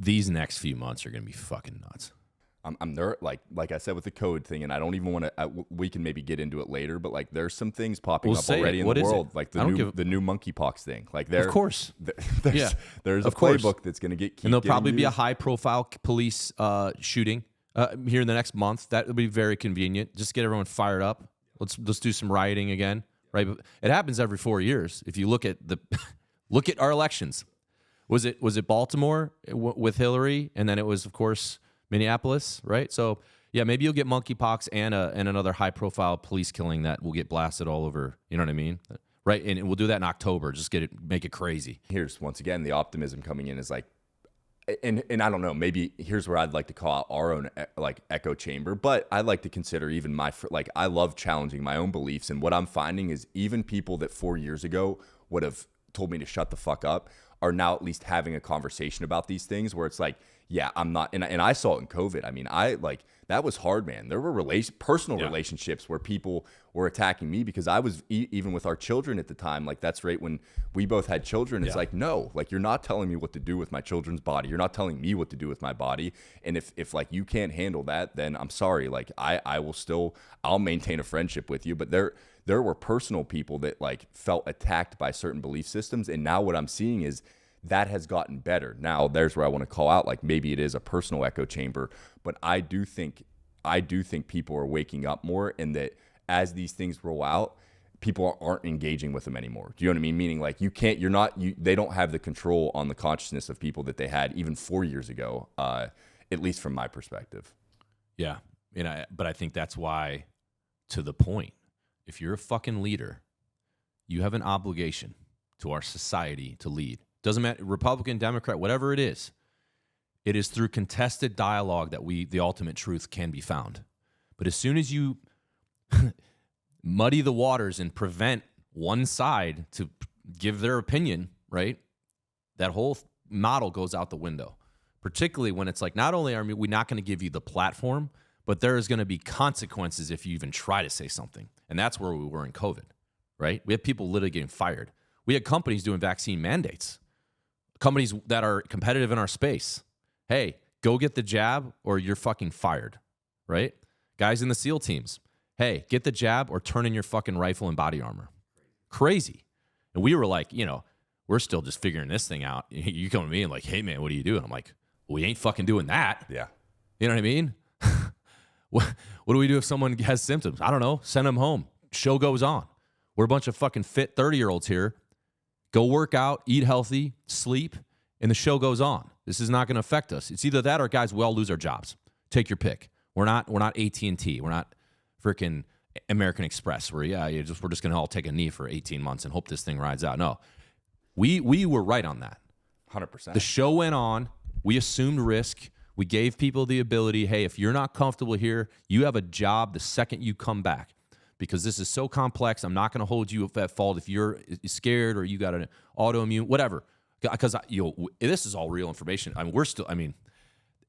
these next few months are going to be fucking nuts. I'm there, like I said with the code thing, and I don't even want to. We can maybe get into it later, but like there's some things popping up already in the world, like the new monkeypox thing. Like of course, there's a playbook that's going to get. And there'll probably be a high profile police shooting here in the next month. That would be very convenient. Just get everyone fired up. Let's do some rioting again, right? It happens every 4 years. If you look at look at our elections, was it Baltimore with Hillary, and then it was of course Minneapolis, right? So yeah, maybe you'll get monkeypox and another high-profile police killing that will get blasted all over. You know what I mean, right? And we'll do that in October. Just make it crazy. Here's once again the optimism coming in is like, and I don't know. Maybe here's where I'd like to call out our own like echo chamber, but I'd like to consider even I love challenging my own beliefs, and what I'm finding is even people that 4 years ago would have told me to shut the fuck up are now at least having a conversation about these things where it's like, yeah, I'm not, and I saw it in COVID. I mean, that was hard, man. There were personal relationships where people were attacking me because I was, even with our children at the time, like that's right when we both had children. It's like, no, like you're not telling me what to do with my children's body. You're not telling me what to do with my body. And if like you can't handle that, then I'm sorry. Like I'll maintain a friendship with you. But there were personal people that like felt attacked by certain belief systems. And now what I'm seeing is that has gotten better. Now, there's where I want to call out, like maybe it is a personal echo chamber, but I do think people are waking up more, and that as these things roll out, people aren't engaging with them anymore. Do you know what I mean? Meaning like they don't have the control on the consciousness of people that they had even 4 years ago, at least from my perspective. Yeah. But I think that's why, to the point, if you're a fucking leader, you have an obligation to our society to lead. Doesn't matter, Republican, Democrat, whatever it is through contested dialogue that the ultimate truth can be found. But as soon as you muddy the waters and prevent one side to give their opinion, right, that whole model goes out the window, particularly when it's like, not only are we not going to give you the platform, but there is going to be consequences if you even try to say something. And that's where we were in COVID, right? We had people literally getting fired. We had companies doing vaccine mandates. Companies that are competitive in our space. Hey, go get the jab or you're fucking fired, right? Guys in the SEAL teams. Hey, get the jab or turn in your fucking rifle and body armor. Crazy. And we were like, we're still just figuring this thing out. You come to me and like, hey man, what do you do? And I'm like, we ain't fucking doing that. Yeah. You know what I mean? What do we do if someone has symptoms? I don't know. Send them home. Show goes on. We're a bunch of fucking fit 30-year-olds here. Go work out, eat healthy, sleep, and the show goes on. This is not going to affect us. It's either that or, guys, we all lose our jobs. Take your pick. We're not AT&T. We're not freaking American Express where, we're just going to all take a knee for 18 months and hope this thing rides out. No, we were right on that. 100%. The show went on. We assumed risk. We gave people the ability, hey, if you're not comfortable here, you have a job the second you come back. Because this is so complex, I'm not going to hold you at fault if you're scared or you got an autoimmune, whatever. Because this is all real information.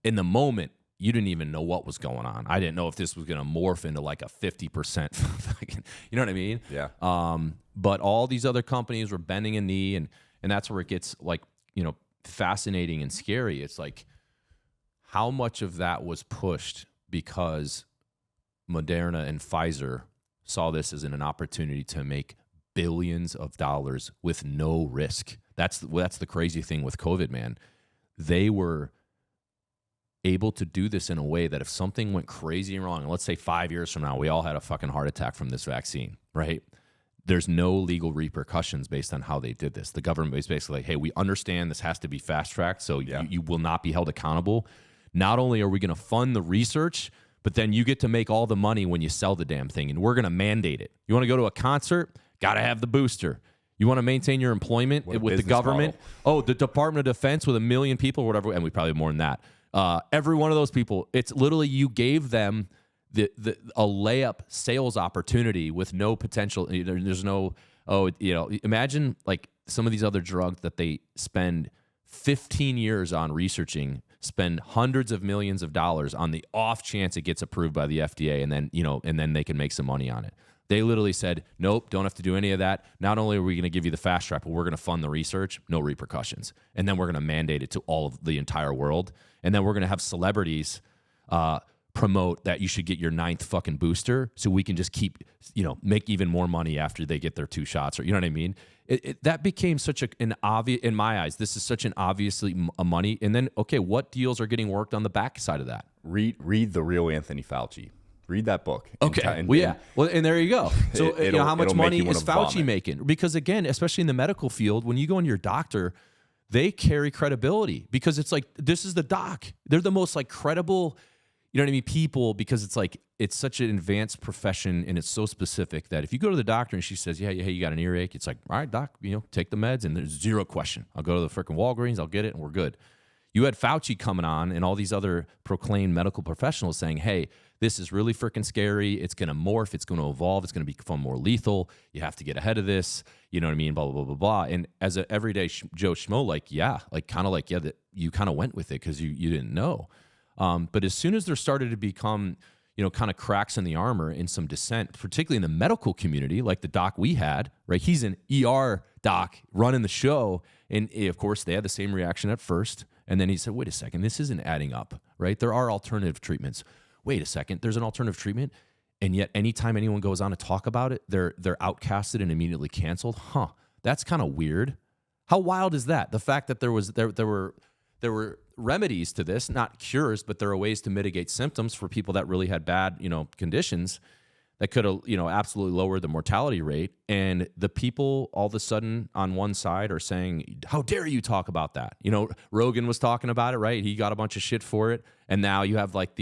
In the moment, you didn't even know what was going on. I didn't know if this was going to morph into like a 50%. You know what I mean? Yeah. But all these other companies were bending a knee, and that's where it gets like fascinating and scary. It's like how much of that was pushed because Moderna and Pfizer saw this as an opportunity to make billions of dollars with no risk. That's the crazy thing with COVID, man. They were able to do this in a way that if something went crazy wrong, and let's say 5 years from now, we all had a fucking heart attack from this vaccine, right? There's no legal repercussions based on how they did this. The government was basically like, hey, we understand this has to be fast-tracked, so you will not be held accountable. Not only are we going to fund the research, but then you get to make all the money when you sell the damn thing, and we're going to mandate it. You want to go to a concert? Got to have the booster. You want to maintain your employment with the government? Model. Oh, the Department of Defense with 1 million people or whatever, and we probably have more than that. Every one of those people, it's literally you gave them a layup sales opportunity with no potential. There's no, imagine like some of these other drugs that they spend 15 years on researching, spend hundreds of millions of dollars on the off chance it gets approved by the FDA, and then they can make some money on it. They literally said, nope, don't have to do any of that. Not only are we going to give you the fast track, but we're going to fund the research, no repercussions. And then we're going to mandate it to all of the entire world. And then we're going to have celebrities promote that you should get your 9th fucking booster so we can just keep, make even more money after they get their 2 shots. Or, you know what I mean? That became such an obvious, in my eyes, this is such an obviously a money. And then, okay, what deals are getting worked on the back side of that? Read The Real Anthony Fauci. Read that book. Okay. And there you go. So how much money is Fauci making? Because again, especially in the medical field, when you go into your doctor, they carry credibility because it's like, this is the doc. They're the most like credible, you know what I mean, people, because it's like, it's such an advanced profession and it's so specific that if you go to the doctor and she says, yeah, you got an earache, it's like, all right, doc, take the meds, and there's zero question. I'll go to the freaking Walgreens, I'll get it, and we're good. You had Fauci coming on and all these other proclaimed medical professionals saying, hey, this is really freaking scary. It's going to morph. It's going to evolve. It's going to become more lethal. You have to get ahead of this. You know what I mean? Blah, blah, blah, blah, blah. And as an everyday Joe Schmo, that you kind of went with it because you didn't know. But as soon as there started to become, kind of cracks in the armor and some dissent, particularly in the medical community, like the doc we had, right? He's an ER doc running the show. And of course, they had the same reaction at first. And then he said, wait a second, this isn't adding up, right? There are alternative treatments. Wait a second, there's an alternative treatment. And yet anytime anyone goes on to talk about it, they're outcasted and immediately canceled. That's kind of weird. How wild is that? The fact that there were remedies to this, not cures, but there are ways to mitigate symptoms for people that really had bad, conditions that could have, absolutely lowered the mortality rate. And the people all of a sudden on one side are saying, how dare you talk about that? Rogan was talking about it, right? He got a bunch of shit for it. And now you have like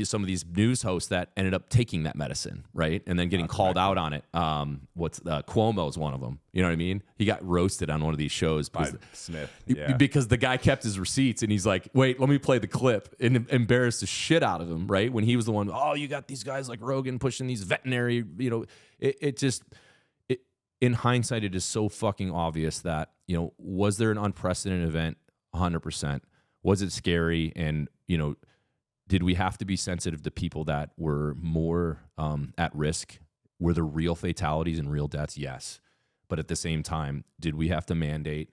some of these news hosts that ended up taking that medicine, right? And then getting called out on it. Cuomo's one of them. You know what I mean? He got roasted on one of these shows by Smith. Because the guy kept his receipts and he's like, wait, let me play the clip, and embarrassed the shit out of him, right? When he was the one, you got these guys like Rogan pushing these veterinary, in hindsight, it is so fucking obvious that, was there an unprecedented event? 100%. Was it scary? And, did we have to be sensitive to people that were more at risk? Were there real fatalities and real deaths? Yes. But at the same time, did we have to mandate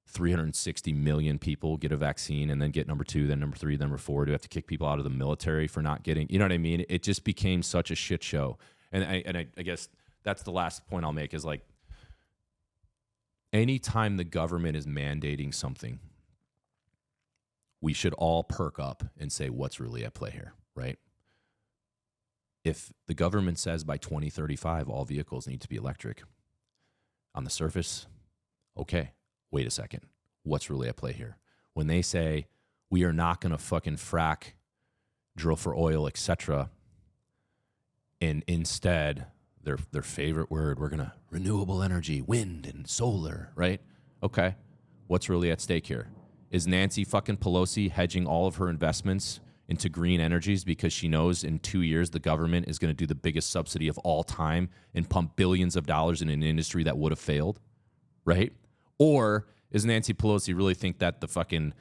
360 million people get a vaccine and then get number 2, then number 3, then number 4? Do we have to kick people out of the military for not getting, you know what I mean? It just became such a shit show. And I guess that's the last point I'll make is like, anytime the government is mandating something, we should all perk up and say, what's really at play here, right? If the government says by 2035, all vehicles need to be electric, on the surface, okay, wait a second. What's really at play here? When they say, we are not going to fucking frack, drill for oil, etc., and instead, their favorite word, we're going to renewable energy, wind and solar, right? Okay, what's really at stake here? Is Nancy fucking Pelosi hedging all of her investments into green energies because she knows in 2 years the government is going to do the biggest subsidy of all time and pump billions of dollars in an industry that would have failed, right? Or is Nancy Pelosi really think that the fucking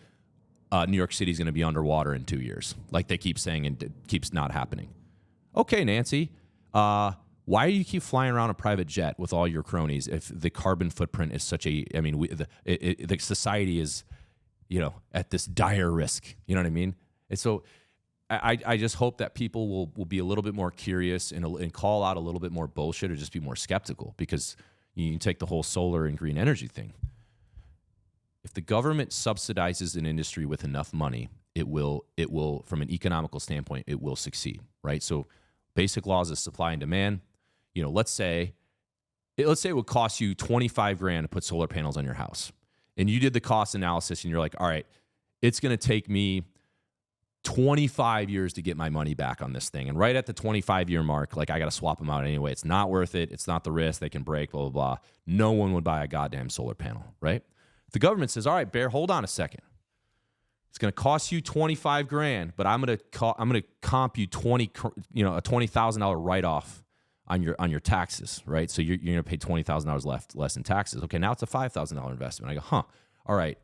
New York City is going to be underwater in 2 years, like they keep saying, and it keeps not happening? Okay, Nancy, why do you keep flying around a private jet with all your cronies if the carbon footprint is such a, I mean, the society is, at this dire risk, you know what I mean? And so I just hope that people will be a little bit more curious and call out a little bit more bullshit or just be more skeptical, because you can take the whole solar and green energy thing. If the government subsidizes an industry with enough money, it will, from an economical standpoint, it will succeed, right? So basic laws of supply and demand, let's say it would cost you $25,000 to put solar panels on your house. And you did the cost analysis and you're like, all right, it's going to take me 25 years to get my money back on this thing. And right at the 25-year mark, like I got to swap them out anyway. It's not worth it. It's not the risk. They can break, blah, blah, blah. No one would buy a goddamn solar panel, right? If the government says, all right, Bear, hold on a second. It's going to cost you $25,000, but I'm going to comp you a $20,000 write-off on your taxes, right? So you're going to pay $20,000 less in taxes. Okay, now it's a $5,000 investment. I go, all right,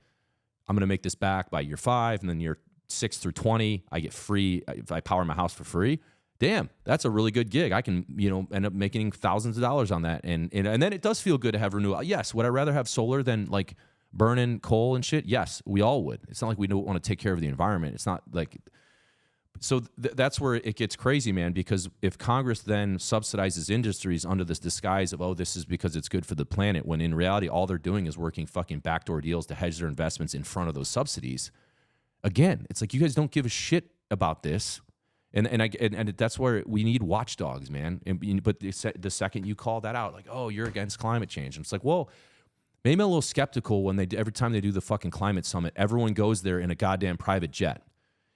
I'm going to make this back by year 5, and then year 6 through 20, I get free. If I power my house for free, damn, that's a really good gig. I can, end up making thousands of dollars on that. And then it does feel good to have renewable. Yes. Would I rather have solar than like burning coal and shit? Yes, we all would. It's not like we don't want to take care of the environment. It's not like, so that's where it gets crazy, man, because if Congress then subsidizes industries under this disguise of, oh, this is because it's good for the planet, when in reality, all they're doing is working fucking backdoor deals to hedge their investments in front of those subsidies. Again, it's like, you guys don't give a shit about this. And that's where we need watchdogs, man. But the second you call that out, like, oh, you're against climate change. And it's like, well, maybe I'm a little skeptical when every time they do the fucking climate summit, everyone goes there in a goddamn private jet.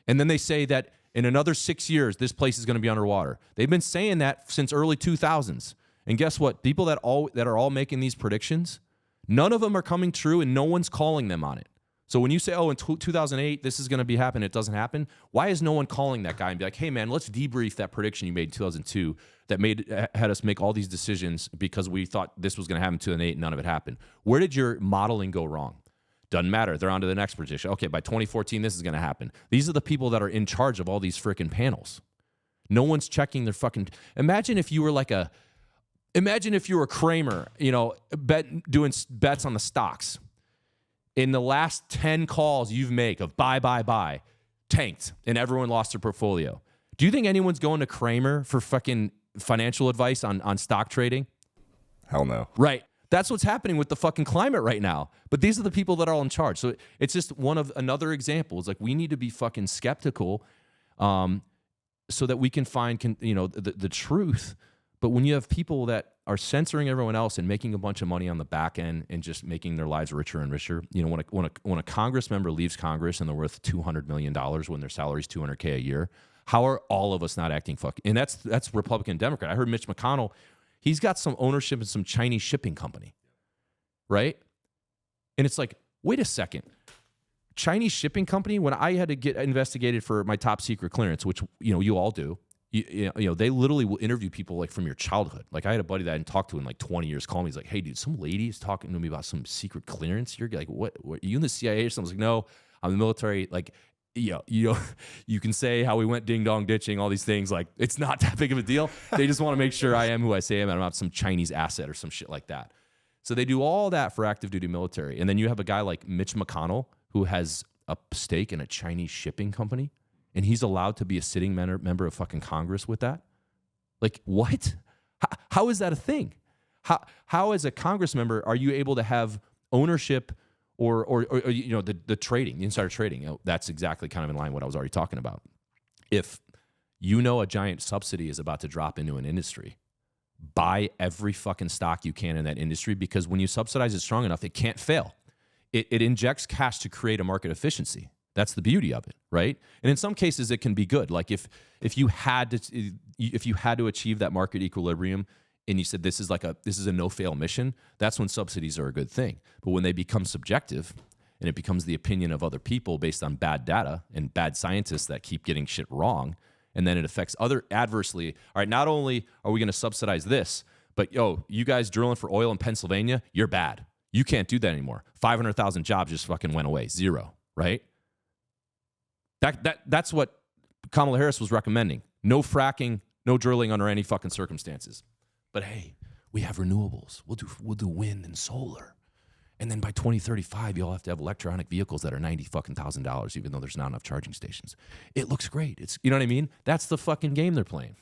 And then they say that in another 6 years, this place is going to be underwater. They've been saying that since early 2000s. And guess what? People that are all making these predictions, none of them are coming true, and no one's calling them on it. So when you say, oh, in 2008, this is going to be happening, it doesn't happen, why is no one calling that guy and be like, hey, man, let's debrief that prediction you made in 2002 that had us make all these decisions because we thought this was going to happen in 2008 and none of it happened. Where did your modeling go wrong? Doesn't matter. They're on to the next prediction. Okay, by 2014, this is going to happen. These are the people that are in charge of all these freaking panels. No one's checking their fucking... Imagine if you were Kramer, doing bets on the stocks. In the last 10 calls you've made of buy, tanked, and everyone lost their portfolio. Do you think anyone's going to Kramer for fucking financial advice on stock trading? Hell no. Right. That's what's happening with the fucking climate right now. But these are the people that are all in charge. So it's just another example. It's like, we need to be fucking skeptical so that we can find the truth. But when you have people that are censoring everyone else and making a bunch of money on the back end and just making their lives richer and richer, when a Congress member leaves Congress and they're worth $200 million when their salary is $200K a year, how are all of us not acting fucking? And that's Republican, Democrat. I heard Mitch McConnell, he's got some ownership in some Chinese shipping company, right? And it's like, wait a second. Chinese shipping company, when I had to get investigated for my top secret clearance, which you all do, they literally will interview people like from your childhood. Like, I had a buddy that I hadn't talked to in like 20 years call me. He's like, hey, dude, some lady is talking to me about some secret clearance. You're like, what are you in the CIA or something? I was like, no, I'm in the military. Like, you can say how we went ding dong ditching, all these things. Like, it's not that big of a deal. They just want to make sure I am who I say I am and I'm not some Chinese asset or some shit like that. So they do all that for active duty military. And then you have a guy like Mitch McConnell who has a stake in a Chinese shipping company. And he's allowed to be a sitting member of fucking Congress with that? Like, what? How is that a thing? How as a Congress member are you able to have ownership or the trading, the insider trading? That's exactly kind of in line with what I was already talking about. If a giant subsidy is about to drop into an industry, buy every fucking stock you can in that industry, because when you subsidize it strong enough, it can't fail. It injects cash to create a market efficiency. That's the beauty of it, right? And in some cases, it can be good. Like if you had to achieve that market equilibrium, and you said this is a no-fail mission, that's when subsidies are a good thing. But when they become subjective, and it becomes the opinion of other people based on bad data and bad scientists that keep getting shit wrong, and then it affects other adversely. All right, not only are we going to subsidize this, but you guys drilling for oil in Pennsylvania, you're bad. You can't do that anymore. 500,000 jobs just fucking went away, zero, right? That's what Kamala Harris was recommending. No fracking, no drilling under any fucking circumstances. But hey, we have renewables. We'll do wind and solar. And then by 2035, you'll have to have electronic vehicles that are $90,000, even though there's not enough charging stations. It looks great. You know what I mean? That's the fucking game they're playing.